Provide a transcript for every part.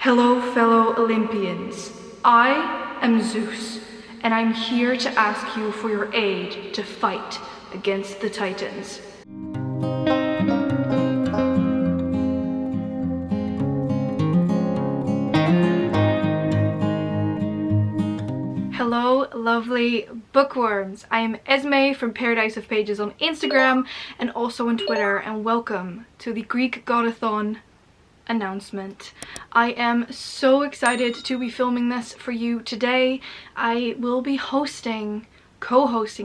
Hello, fellow Olympians. I am Zeus, and I'm here to ask you for your aid to fight against the Titans. Hello, lovely bookworms. I am Esmay from Paradise of Pages on Instagram and also on Twitter, and welcome to the GreekGodAthon announcement. I am so excited to be filming this for you today. I will be co-hosting,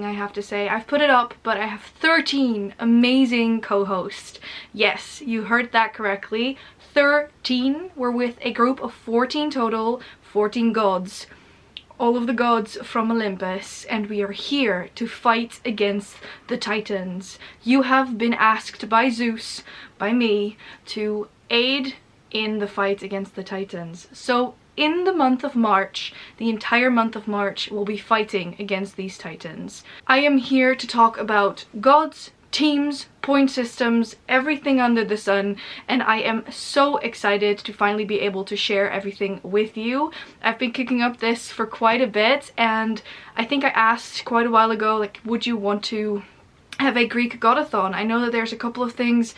I have to say. I've put it up, but I have 13 amazing co-hosts. Yes, you heard that correctly. 13. We're with a group of 14 total, 14 gods. All of the gods from Olympus, and we are here to fight against the Titans. You have been asked by Zeus, by me, to aid in the fight against the Titans. So in the month of March, the entire month of March, we'll be fighting against these Titans. I am here to talk about gods, teams, point systems, everything under the sun, and I am so excited to finally be able to share everything with you. I've been kicking up this for quite a bit, and I think I asked quite a while ago, like, would you want to have a Greek Godathon? I know that there's a couple of things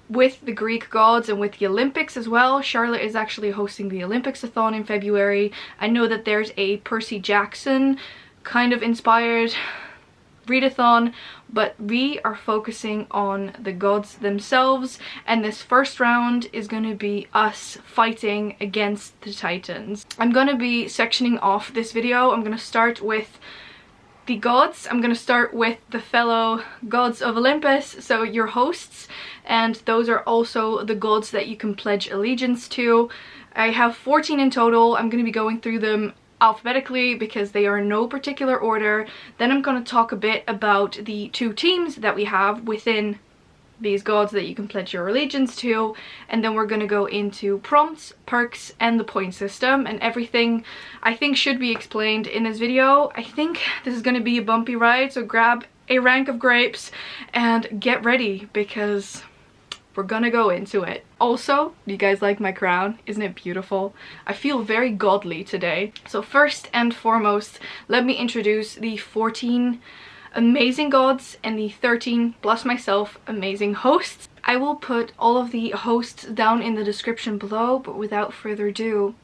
with the Greek gods and with the Olympics as well. Charlotte is actually hosting the Olympics-a-thon in February. I know that there's a Percy Jackson kind of inspired readathon, but we are focusing on the gods themselves, and this first round is going to be us fighting against the Titans. I'm going to be sectioning off this video. I'm going to start with the gods. I'm going to start with the fellow gods of Olympus, so your hosts, and those are also the gods that you can pledge allegiance to. I have 14 in total. I'm going to be going through them alphabetically because they are in no particular order. Then I'm going to talk a bit about the two teams that we have within these gods that you can pledge your allegiance to, and then we're going to go into prompts, perks, and the point system, and everything I think should be explained in this video. I think this is going to be a bumpy ride, so grab a rank of grapes and get ready because we're gonna go into it. Also, you guys like my crown? Isn't it beautiful? I feel very godly today. So first and foremost, let me introduce the 14 amazing gods and the 13 plus myself amazing hosts. I will put all of the hosts down in the description below, but without further ado,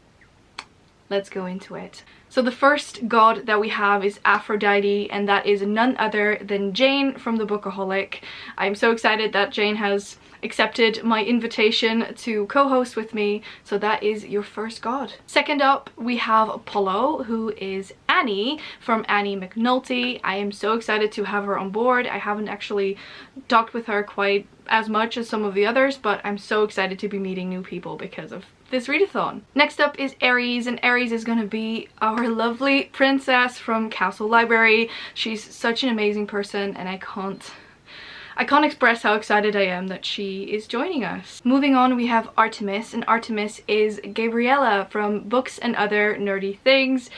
let's go into it. So the first god that we have is Aphrodite, and that is none other than Jane from TheBookAholic. I'm so excited that Jane has accepted my invitation to co-host with me, so that is your first god. Second up, we have Apollo, who is Annie from Annie McNulty. I am so excited to have her on board. I haven't actually talked with her quite as much as some of the others, but I'm so excited to be meeting new people because of this readathon. Next up is Ares, and Ares is going to be our lovely princess from Castle Library. She's such an amazing person, and I can't express how excited I am that she is joining us. Moving on, we have Artemis, and Artemis is Gabriela from Books and Other Nerdy Things.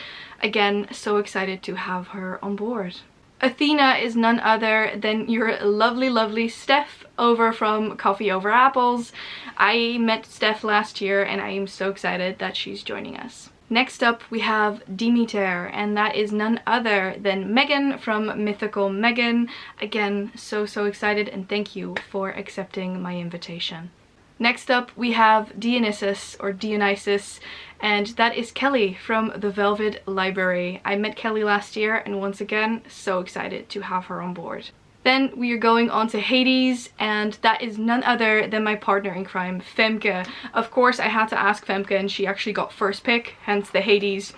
Again, so excited to have her on board. Athena is none other than your lovely, lovely Steff over from Coffee Over Apples. I met Steff last year, and I am so excited that she's joining us. Next up, we have Demeter, and that is none other than Megan from Mythical Megan. Again, so excited, and thank you for accepting my invitation. Next up, we have Dionysus, or Dionysus, and that is Kelly from the Velvet Library. I met Kelly last year, and once again, so excited to have her on board. Then we are going on to Hades, and that is none other than my partner in crime, Femke. Of course, I had to ask Femke, and she actually got first pick, hence the Hades,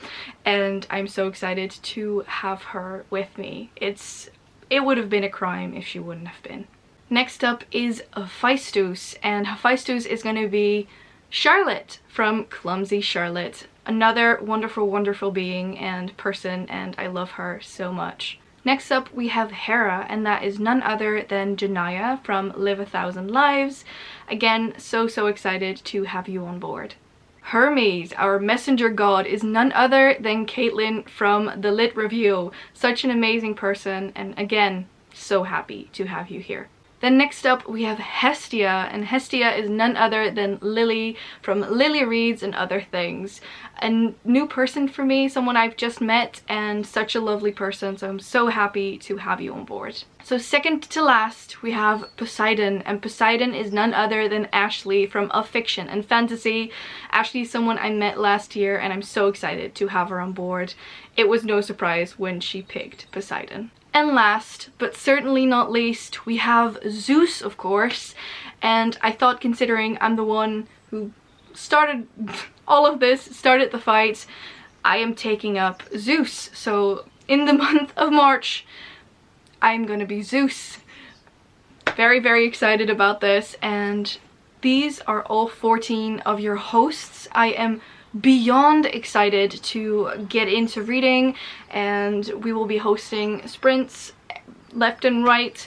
and I'm so excited to have her with me. It would have been a crime if she wouldn't have been. Next up is Hephaestus, and Hephaestus is going to be Charlott from ClumsyCharlott. Another wonderful, wonderful being and person, and I love her so much. Next up, we have Hera, and that is none other than Janaya from Live a Thousand Lives. Again, so excited to have you on board. Hermes, our messenger god, is none other than Caitlin from The Lit Review. Such an amazing person, and again, so happy to have you here. Then next up we have Hestia, and Hestia is none other than Lily from Lily Reads and Other Things. A new person for me, someone I've just met, and such a lovely person, so I'm so happy to have you on board. So second to last we have Poseidon, and Poseidon is none other than Ashley from Of Fiction and Fantasy. Ashley is someone I met last year and I'm so excited to have her on board. It was no surprise when she picked Poseidon. And last, but certainly not least, we have Zeus, of course, and I thought, considering I'm the one who started all of this, started the fight, I am taking up Zeus. So in the month of March, I'm gonna be Zeus. Very, very excited about this, and these are all 14 of your hosts. I am beyond excited to get into reading, and we will be hosting sprints left and right.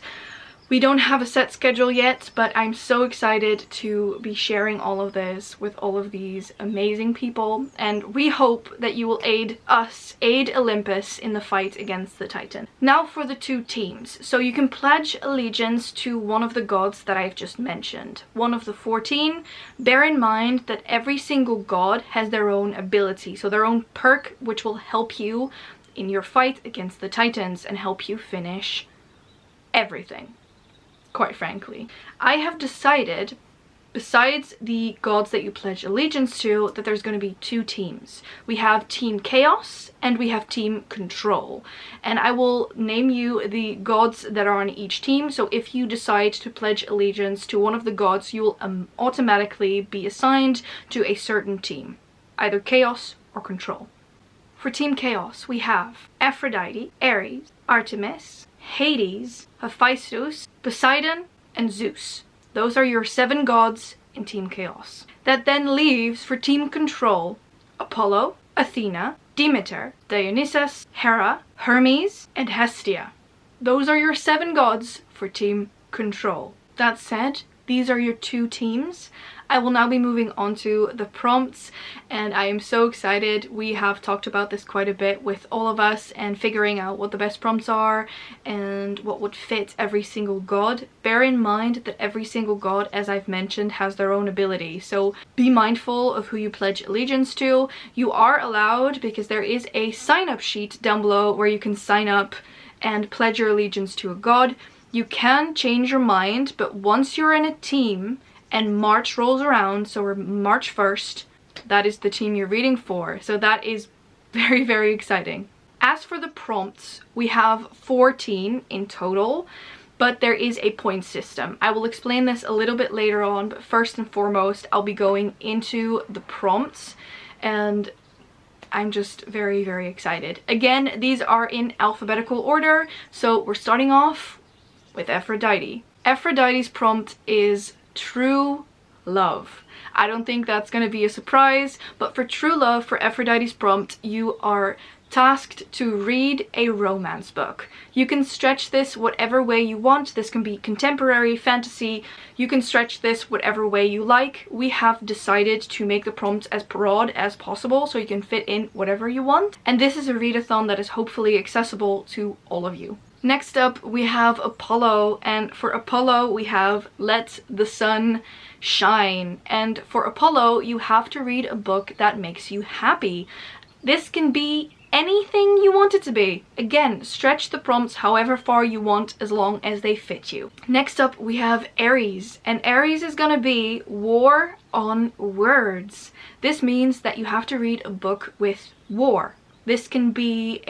We don't have a set schedule yet, but I'm so excited to be sharing all of this with all of these amazing people, and we hope that you will aid Olympus in the fight against the Titan. Now for the two teams. So you can pledge allegiance to one of the gods that I've just mentioned, one of the 14. Bear in mind that every single god has their own ability, so their own perk, which will help you in your fight against the Titans and help you finish everything. Quite frankly, I have decided, besides the gods that you pledge allegiance to, that there's going to be two teams. We have Team Chaos and we have Team Control, and I will name you the gods that are on each team. So if you decide to pledge allegiance to one of the gods, you will automatically be assigned to a certain team, either Chaos or Control. For Team Chaos, we have Aphrodite, Ares, Artemis, Hades, Hephaestus, Poseidon, and Zeus. Those are your 7 gods in Team Chaos. That then leaves for Team Control Apollo, Athena, Demeter, Dionysus, Hera, Hermes, and Hestia. Those are your 7 gods for Team Control. That said, these are your 2 teams. I will now be moving on to the prompts, and I am so excited. We have talked about this quite a bit with all of us and figuring out what the best prompts are and what would fit every single god. Bear in mind that every single god, as I've mentioned, has their own ability, so be mindful of who you pledge allegiance to. You are allowed, because there is a sign-up sheet down below where you can sign up and pledge your allegiance to a god. You can change your mind, but once you're in a team and March rolls around, so we're March 1st, that is the team you're reading for. So that is very, very exciting. As for the prompts, we have 14 in total, but there is a point system. I will explain this a little bit later on, but first and foremost, I'll be going into the prompts, and I'm just very, very excited. Again, these are in alphabetical order, so we're starting off with Aphrodite. Aphrodite's prompt is true love. I don't think that's going to be a surprise, but for true love, for Aphrodite's prompt, you are tasked to read a romance book. You can stretch this whatever way you want. This can be contemporary, fantasy. You can stretch this whatever way you like. We have decided to make the prompt as broad as possible so you can fit in whatever you want. And this is a readathon that is hopefully accessible to all of you. Next up, we have Apollo, and for Apollo we have Let the Sun Shine. And for Apollo, you have to read a book that makes you happy. This can be anything you want it to be. Again, stretch the prompts however far you want, as long as they fit you. Next up, we have Aries, and Aries is gonna be War on Words. This means that you have to read a book with war. This can be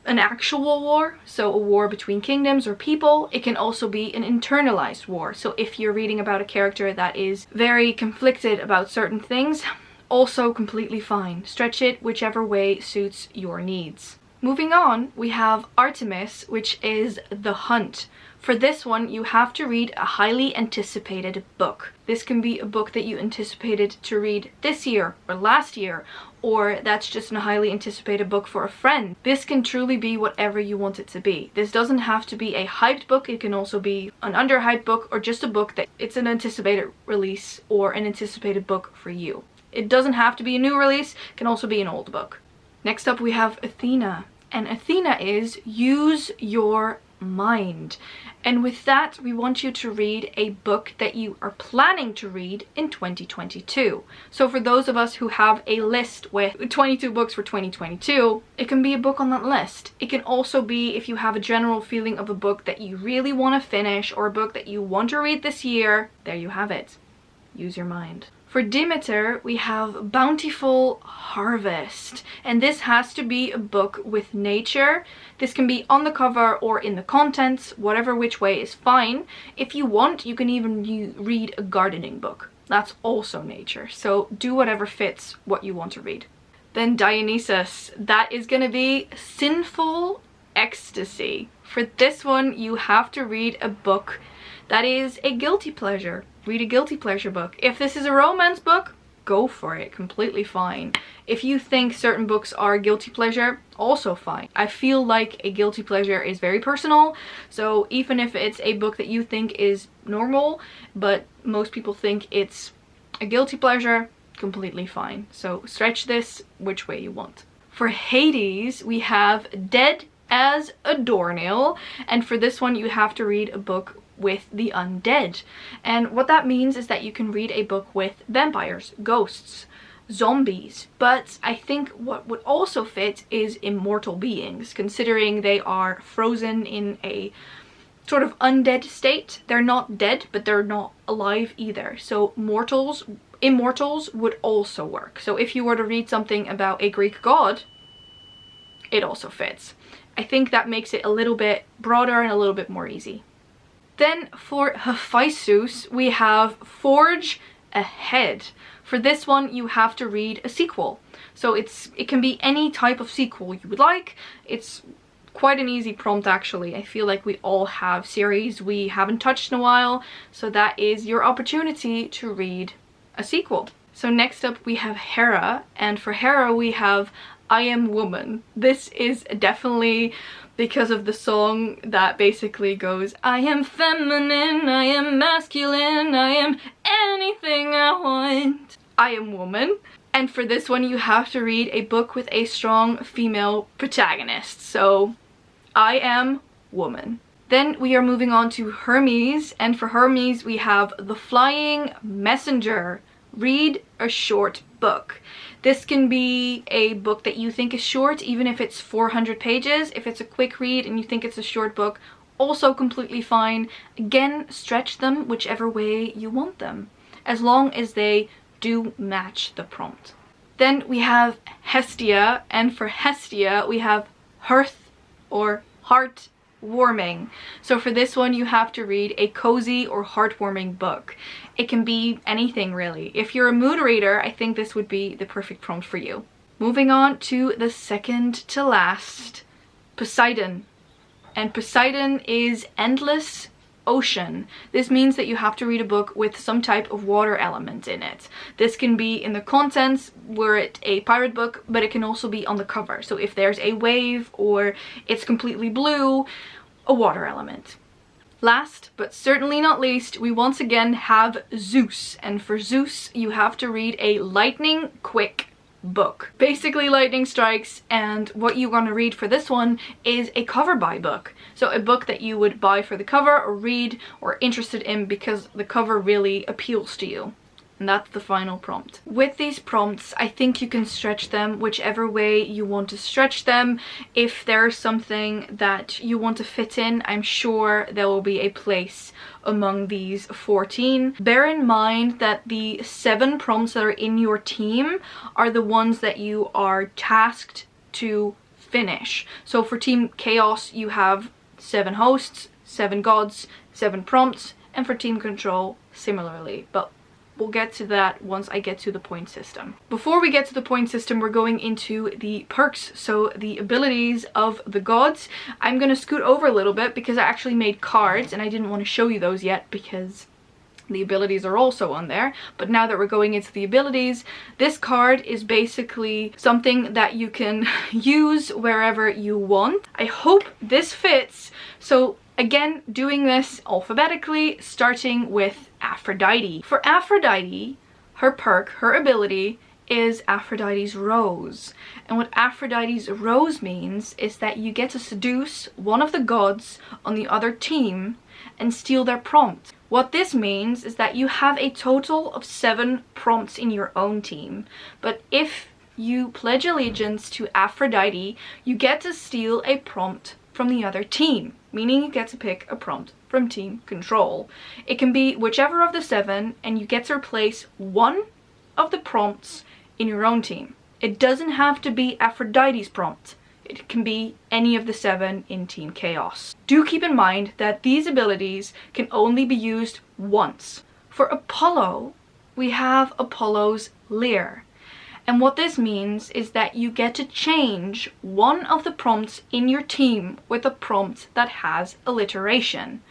an actual war, so a war between kingdoms or people. It can also be an internalized war, so if you're reading about a character that is very conflicted about certain things, also completely fine. Stretch it whichever way suits your needs. Moving on, we have Artemis, which is The Hunt. For this one, you have to read a highly anticipated book. This can be a book that you anticipated to read this year or last year, or that's just a highly anticipated book for a friend. This can truly be whatever you want it to be. This doesn't have to be a hyped book. It can also be an underhyped book, or just a book that it's an anticipated release or an anticipated book for you. It doesn't have to be a new release. It can also be an old book. Next up, we have Athena, and Athena is Use Your mind. And with that, we want you to read a book that you are planning to read in 2022. So for those of us who have a list with 22 books for 2022, it can be a book on that list. It can also be if you have a general feeling of a book that you really want to finish or a book that you want to read this year. There you have it. Use your mind. For Demeter, we have Bountiful Harvest, and this has to be a book with nature. This can be on the cover or in the contents, whatever which way is fine. If you want, you can even read a gardening book. That's also nature, so do whatever fits what you want to read. Then Dionysus, that is going to be Sinful Ecstasy. For this one, you have to read a book that is a guilty pleasure. Read a guilty pleasure book. If this is a romance book, go for it, completely fine. If you think certain books are a guilty pleasure, also fine. I feel like a guilty pleasure is very personal, so even if it's a book that you think is normal, but most people think it's a guilty pleasure, completely fine. So stretch this which way you want. For Hades, we have Dead as a Doornail, and for this one you have to read a book with the undead. And what that means is that you can read a book with vampires, ghosts, zombies, but I think what would also fit is immortal beings, considering they are frozen in a sort of undead state. They're not dead, but they're not alive either. So immortals would also work. So if you were to read something about a Greek god, it also fits. I think that makes it a little bit broader and a little bit more easy. Then for Hephaestus, we have Forge Ahead. For this one, you have to read a sequel. So it can be any type of sequel you would like. It's quite an easy prompt actually. I feel like we all have series we haven't touched in a while, so that is your opportunity to read a sequel. So next up we have Hera, and for Hera we have I Am Woman. This is definitely because of the song that basically goes, I am feminine, I am masculine, I am anything I want. I am woman. And for this one you have to read a book with a strong female protagonist. So I Am Woman. Then we are moving on to Hermes, and for Hermes we have The Flying Messenger. Read a short book. This can be a book that you think is short, even if it's 400 pages. If it's a quick read and you think it's a short book, also completely fine. Again, stretch them whichever way you want them, as long as they do match the prompt. Then we have Hestia, and for Hestia we have Hearth or Heartwarming. So for this one you have to read a cozy or heartwarming book. It can be anything really. If you're a mood reader, I think this would be the perfect prompt for you. Moving on to the second to last, Poseidon. And Poseidon is Endless Ocean. This means that you have to read a book with some type of water element in it. This can be in the contents, were it a pirate book, but it can also be on the cover. So if there's a wave or it's completely blue, a water element. Last but certainly not least, we once again have Zeus, and for Zeus you have to read a lightning quick book. Basically lightning strikes, and what you want to read for this one is a cover buy book. So a book that you would buy for the cover or read or interested in because the cover really appeals to you. And that's the final prompt. With these prompts, I think you can stretch them whichever way you want to stretch them. If there's something that you want to fit in, I'm sure there will be a place among these 14. Bear in mind that the 7 prompts that are in your team are the ones that you are tasked to finish. So for Team Chaos, you have 7 hosts, 7 gods, 7 prompts, and for Team Control, similarly. But we'll get to that once I get to the point system. Before we get to the point system, we're going into the perks, so the abilities of the gods. I'm gonna scoot over a little bit because I actually made cards and I didn't want to show you those yet because the abilities are also on there. But now that we're going into the abilities, this card is basically something that you can use wherever you want. I hope this fits. So again, doing this alphabetically, starting with Aphrodite. For Aphrodite, her perk, her ability, is Aphrodite's rose. And what Aphrodite's rose means is that you get to seduce one of the gods on the other team and steal their prompt. What this means is that you have a total of 7 prompts in your own team, but if you pledge allegiance to Aphrodite, you get to steal a prompt from the other team, meaning you get to pick a prompt from team control. It can be whichever of the 7, and you get to replace one of the prompts in your own team. It doesn't have to be Aphrodite's prompt. It can be any of the 7 in Team Chaos. Do keep in mind that these abilities can only be used once. For Apollo, we have Apollo's Lyre. And what this means is that you get to change one of the prompts in your team with a prompt that has alliteration.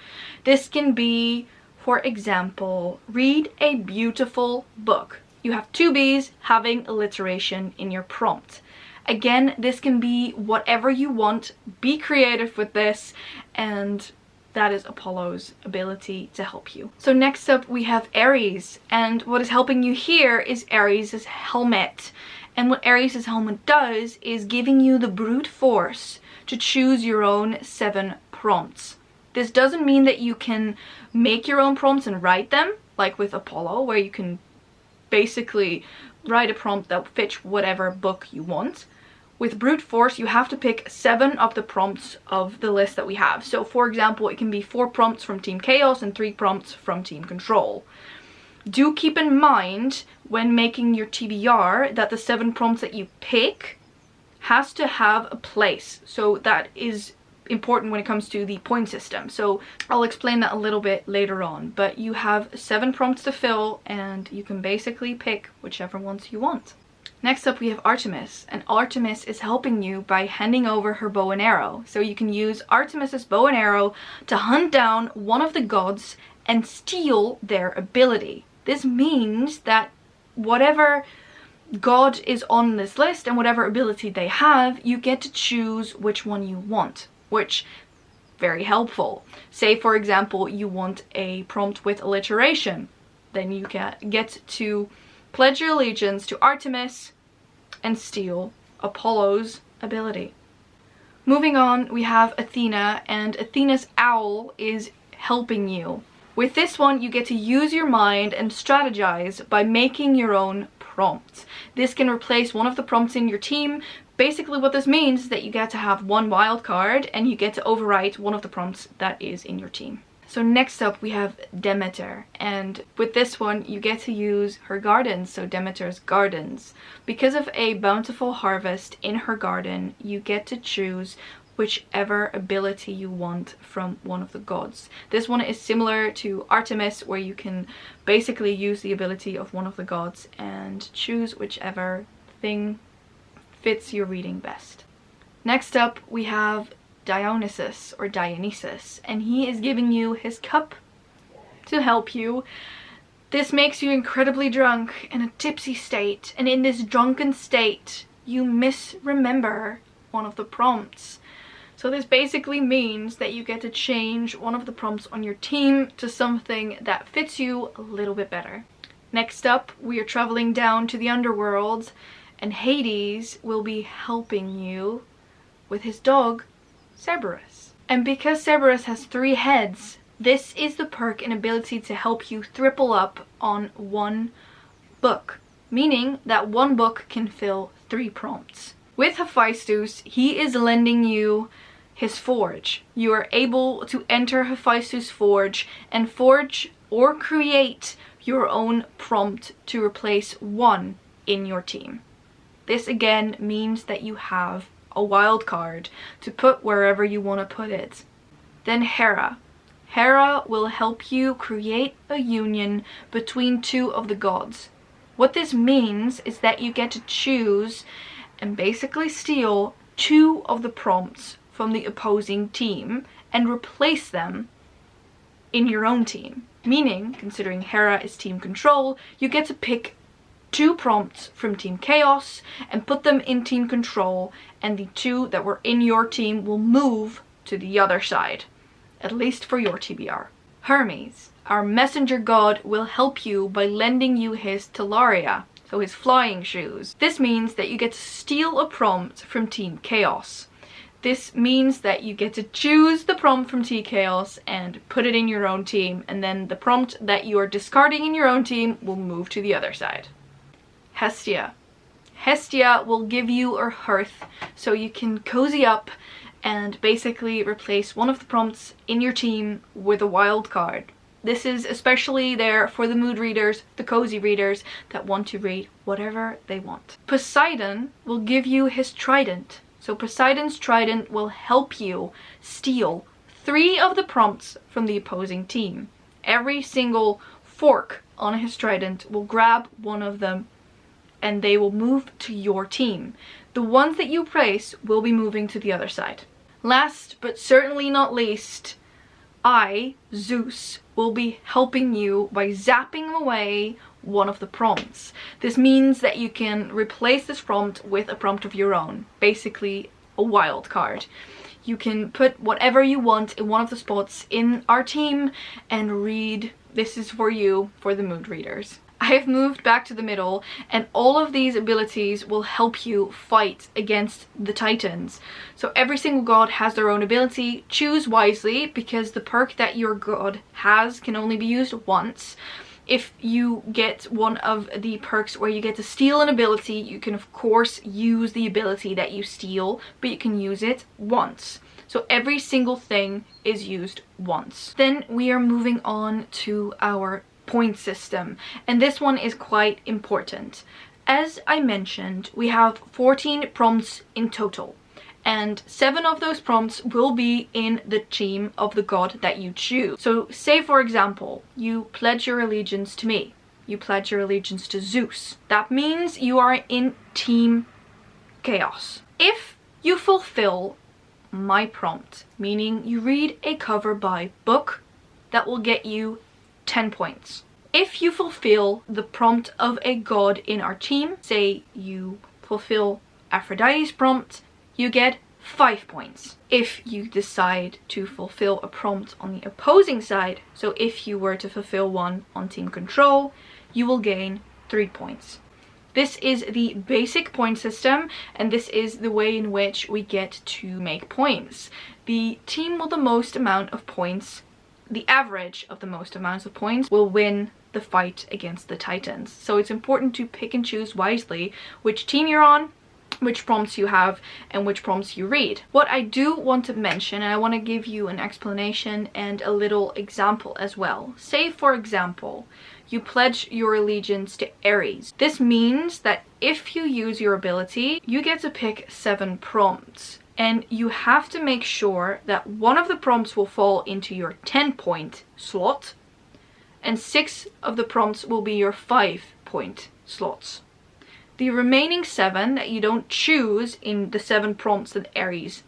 This can be, for example, read a beautiful book. You have 2 B's having alliteration in your prompt. Again, this can be whatever you want. Be creative with this, and that is Apollo's ability to help you. So next up we have Ares, and what is helping you here is Ares' helmet. And what Ares' helmet does is giving you the brute force to choose your own 7 prompts. This doesn't mean that you can make your own prompts and write them, like with Apollo, where you can basically write a prompt that fits whatever book you want. With brute force, you have to pick 7 of the prompts of the list that we have. So for example, it can be 4 prompts from Team Chaos and 3 prompts from Team Control. Do keep in mind when making your TBR that the 7 prompts that you pick has to have a place. So that is important when it comes to the point system. So I'll explain that a little bit later on. But you have 7 prompts to fill, and you can basically pick whichever ones you want. Next up we have Artemis, and Artemis is helping you by handing over her bow and arrow. So you can use Artemis's bow and arrow to hunt down one of the gods and steal their ability. This means that whatever god is on this list and whatever ability they have, you get to choose which one you want, which very helpful. Say for example you want a prompt with alliteration, then you get to pledge your allegiance to Artemis and steal Apollo's ability. Moving on, we have Athena, and Athena's owl is helping you. With this one, you get to use your mind and strategize by making your own prompts. This can replace one of the prompts in your team. Basically what this means is that you get to have 1 wild card and you get to overwrite one of the prompts that is in your team. So next up we have Demeter, and with this one you get to use her gardens, so Demeter's gardens. Because of a bountiful harvest in her garden, you get to choose whichever ability you want from one of the gods. This one is similar to Artemis, where you can basically use the ability of one of the gods and choose whichever thing fits your reading best. Next up we have Dionysus, and he is giving you his cup to help you. This makes you incredibly drunk in a tipsy state, and in this drunken state you misremember one of the prompts. So this basically means that you get to change one of the prompts on your team to something that fits you a little bit better. Next up we are traveling down to the underworld, and Hades will be helping you with his dog Cerberus. And because Cerberus has 3 heads, this is the perk and ability to help you triple up on 1 book, meaning that 1 book can fill 3 prompts. With Hephaestus, he is lending you his forge. You are able to enter Hephaestus' forge and forge or create your own prompt to replace 1 in your team. This again means that you have a wild card to put wherever you want to put it. Then Hera. Hera will help you create a union between 2 of the gods. What this means is that you get to choose and basically steal 2 of the prompts from the opposing team and replace them in your own team. Meaning, considering Hera is team control, you get to pick 2 prompts from Team Chaos and put them in Team Control, and the 2 that were in your team will move to the other side, at least for your TBR. Hermes, our messenger god, will help you by lending you his Talaria. so his flying shoes. This means that you get to steal a prompt from Team Chaos. This means that you get to choose the prompt from Team Chaos and put it in your own team, and then the prompt that you are discarding in your own team will move to the other side. Hestia. Hestia will give you a hearth so you can cozy up and basically replace one of the prompts in your team with a wild card. This is especially there for the mood readers, the cozy readers that want to read whatever they want. Poseidon will give you his trident. So Poseidon's trident will help you steal 3 of the prompts from the opposing team. Every single fork on his trident will grab one of them and they will move to your team. The ones that you place will be moving to the other side. Last but certainly not least, I, Zeus, will be helping you by zapping away one of the prompts. This means that you can replace this prompt with a prompt of your own, basically a wild card. You can put whatever you want in one of the spots in our team and read. This is for you, for the mood readers. I have moved back to the middle, and all of these abilities will help you fight against the Titans. So every single god has their own ability. Choose wisely, because the perk that your god has can only be used once. If you get one of the perks where you get to steal an ability, you can of course use the ability that you steal, but you can use it once. So every single thing is used once. Then we are moving on to our point system, and this one is quite important. As I mentioned, we have 14 prompts in total, and 7 of those prompts will be in the team of the god that you choose. So say for example, you pledge your allegiance to me, you pledge your allegiance to Zeus. That means you are in Team Chaos. If you fulfill my prompt, meaning you read a cover by book, that will get you 10 points. If you fulfill the prompt of a god in our team, say you fulfill Aphrodite's prompt, you get 5 points. If you decide to fulfill a prompt on the opposing side, so if you were to fulfill one on Team Control, you will gain 3 points. This is the basic point system, and this is the way in which we get to make points. The team with the most amount of points, the average of the most amounts of points, will win the fight against the Titans. So it's important to pick and choose wisely which team you're on, which prompts you have, and which prompts you read. What I do want to mention, and I want to give you an explanation and a little example as well. Say for example, you pledge your allegiance to Ares. This means that if you use your ability, you get to pick 7 prompts. And you have to make sure that one of the prompts will fall into your 10-point slot, and 6 of the prompts will be your 5-point slots. The remaining 7 that you don't choose in the 7 prompts that Ares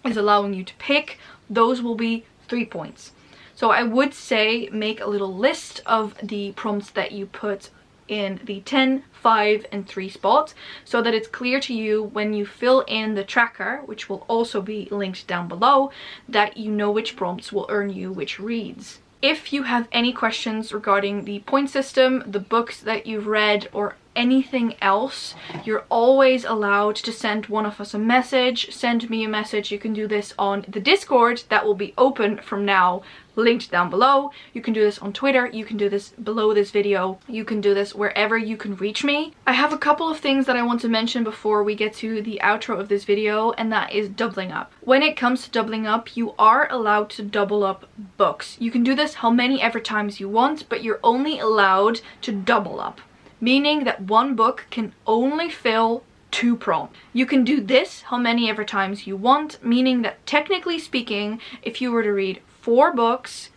is allowing you to pick, those will be 3 points. So I would say make a little list of the prompts that you put in the 10, 5 and 3 spot, so that it's clear to you when you fill in the tracker, which will also be linked down below, that you know which prompts will earn you which reads. If you have any questions regarding the point system, the books that you've read, or anything else, you're always allowed to send one of us a message. Send me a message. You can do this on the Discord that will be open from now, linked down below. You can do this on Twitter. You can do this below this video. You can do this wherever you can reach me. I have a couple of things that I want to mention before we get to the outro of this video, and that is doubling up. When it comes to doubling up, you are allowed to double up books. You can do this how many ever times you want, but you're only allowed to double up, meaning that one book can only fill 2 prompts. You can do this how many ever times you want, meaning that technically speaking, if you were to read 4 books,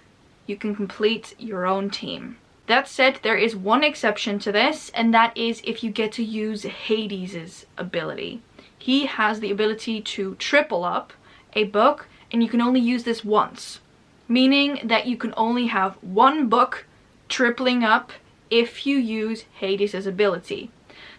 you can complete your own team. That said, there is one exception to this, and that is if you get to use Hades' ability. He has the ability to triple up a book, and you can only use this once, meaning that you can only have 1 book tripling up if you use Hades' ability.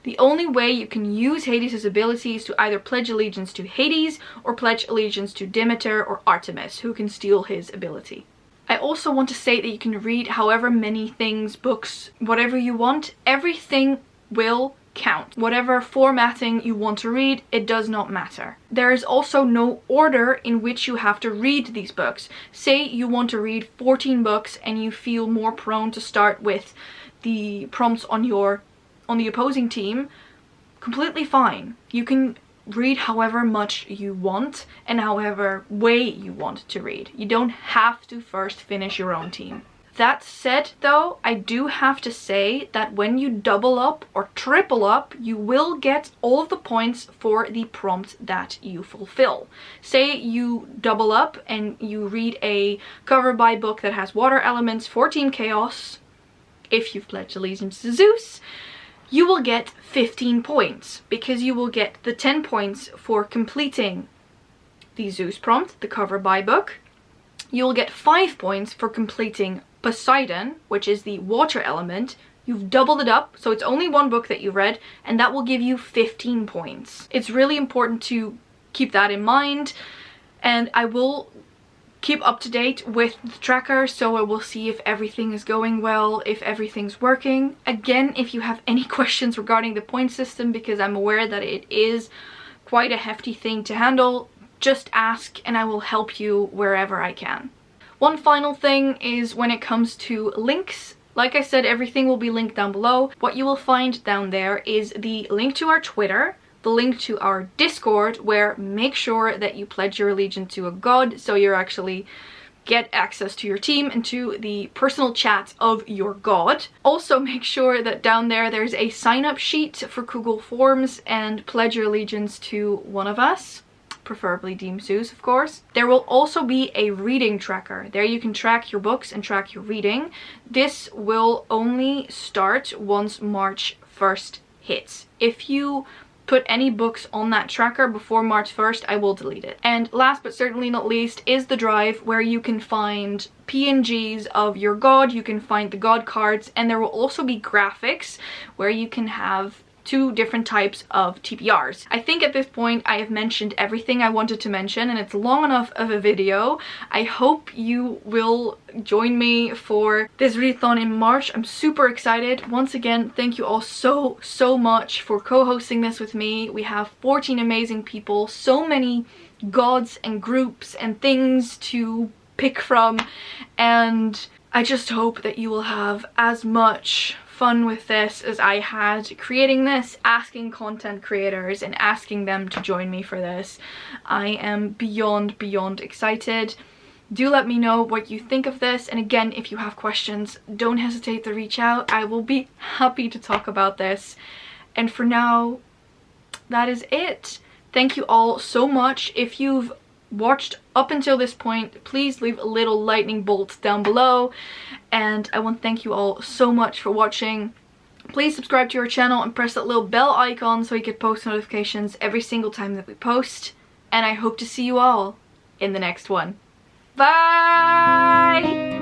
The only way you can use Hades' ability is to either pledge allegiance to Hades or pledge allegiance to Demeter or Artemis, who can steal his ability. I also want to say that you can read however many things, books, whatever you want. Everything will count. Whatever formatting you want to read, it does not matter. There is also no order in which you have to read these books. Say you want to read 14 books and you feel more prone to start with the prompts on the opposing team, completely fine. You can read however much you want and however way you want to read. You don't have to first finish your own team. That said though, I do have to say that when you double up or triple up, you will get all of the points for the prompt that you fulfill. Say you double up and you read a cover by book that has water elements for Team Chaos. If you've pledged allegiance to Zeus, you will get 15 points because you will get the 10 points for completing the Zeus prompt, the cover by book. You will get 5 points for completing Poseidon, which is the water element. You've doubled it up, so it's only one book that you read, and that will give you 15 points. It's really important to keep that in mind, and I will keep up to date with the tracker, so I will see if everything is going well, if everything's working. Again, if you have any questions regarding the point system, because I'm aware that it is quite a hefty thing to handle, just ask and I will help you wherever I can. One final thing is when it comes to links. Like I said, everything will be linked down below. What you will find down there is the link to our Twitter, the link to our Discord, where make sure that you pledge your allegiance to a god so you actually get access to your team and to the personal chat of your god. Also make sure that down there's a sign-up sheet for Google Forms and pledge your allegiance to one of us. Preferably Team Zeus, of course. There will also be a reading tracker. There you can track your books and track your reading. This will only start once March 1st hits. If you put any books on that tracker before March 1st, I will delete it. And last but certainly not least is the drive, where you can find PNGs of your god, you can find the god cards, and there will also be graphics where you can have 2 different types of TBRs. I think at this point I have mentioned everything I wanted to mention, and it's long enough of a video. I hope you will join me for this readathon in March. I'm super excited. Once again, thank you all so much for co-hosting this with me. We have 14 amazing people, so many gods and groups and things to pick from, and I just hope that you will have as much fun with this as I had creating this, asking content creators and asking them to join me for this. I am beyond excited. Do let me know what you think of this, and again, if you have questions, don't hesitate to reach out. I will be happy to talk about this. And for now, that is it. Thank you all so much. If you've watched up until this point, please leave a little lightning bolt down below, and I want to thank you all so much for watching. Please subscribe to our channel and press that little bell icon so you get post notifications every single time that we post, and I hope to see you all in the next one. Bye!